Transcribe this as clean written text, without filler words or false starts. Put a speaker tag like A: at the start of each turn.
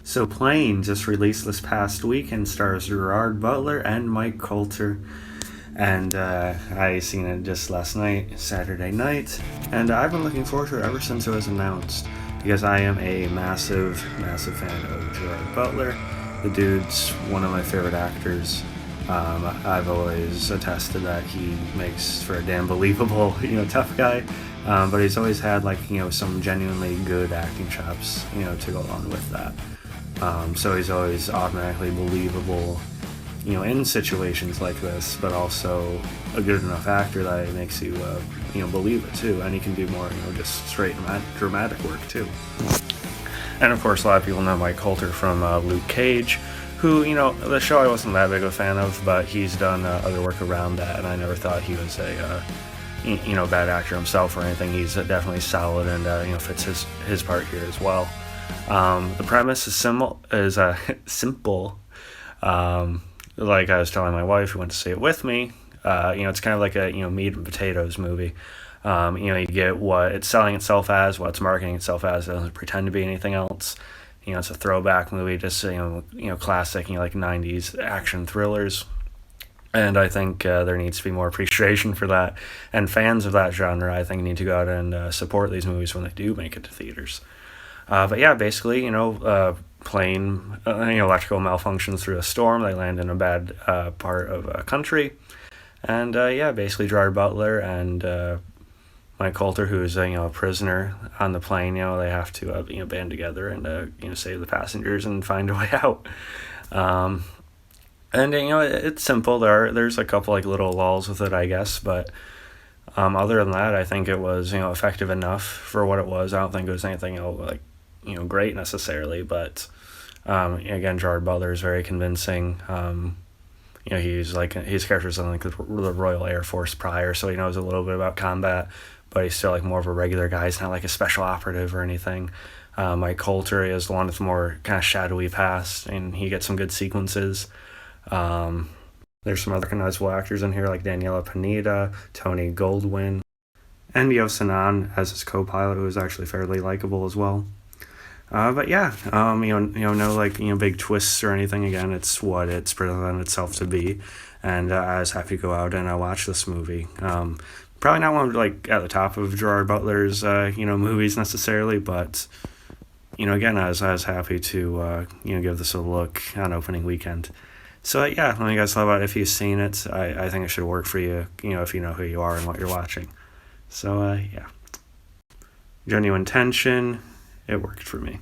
A: So Plane just released this past week and stars Gerard Butler and Mike Coulter. And I seen it just last night, Saturday night, and I've been looking forward to it ever since it was announced because I am a massive fan of Gerard Butler. The dude's one of my favorite actors. I've always attested that he makes for a damn believable, tough guy. But he's always had some genuinely good acting chops, to go along with that. So he's always automatically believable, in situations like this, but also a good enough actor that it makes you, believe it too. And he can do more, just straight dramatic work too. And of course, a lot of people know Mike Coulter from Luke Cage, who, the show I wasn't that big of a fan of, but he's done other work around that, and I never thought he was a, bad actor himself or anything. He's definitely solid and, fits his part here as well. The premise is simple. Like I was telling my wife who went to see it with me, it's kind of like a, meat and potatoes movie. You get what it's selling itself as, what it's marketing itself as. It doesn't pretend to be anything else. It's a throwback movie, just, classic, like 90s action thrillers. And I think there needs to be more appreciation for that. And fans of that genre, I think, need to go out and support these movies when they do make it to theaters. But yeah, basically, plane, electrical malfunctions through a storm. They land in a bad part of a country. And basically Gerard Butler and Mike Coulter, who is a prisoner on the plane, they have to band together and save the passengers and find a way out. And it's simple. There's a couple little lulls with it, I guess, but other than that, I think it was effective enough for what it was. I don't think it was anything great necessarily, but again, Gerard Butler is very convincing. He's his character's on the Royal Air Force prior, so he knows a little bit about combat, but he's still more of a regular guy. He's not like a special operative or anything. Mike Coulter is the one with more kind of shadowy past, and he gets some good sequences. There's some other recognizable actors in here like Daniela Pineda, Tony Goldwyn, and Yo Sanan as his co-pilot, who is actually fairly likable as well. But yeah, no big twists or anything. Again, it's what it's presented itself to be, and I was happy to go out and watch this movie. Probably not one at the top of Gerard Butler's movies necessarily, but again, I was happy to give this a look on opening weekend. So yeah, let me guys thought about it. If you've seen it, I think it should work for you. If you know who you are and what you're watching. So yeah, genuine tension. It worked for me.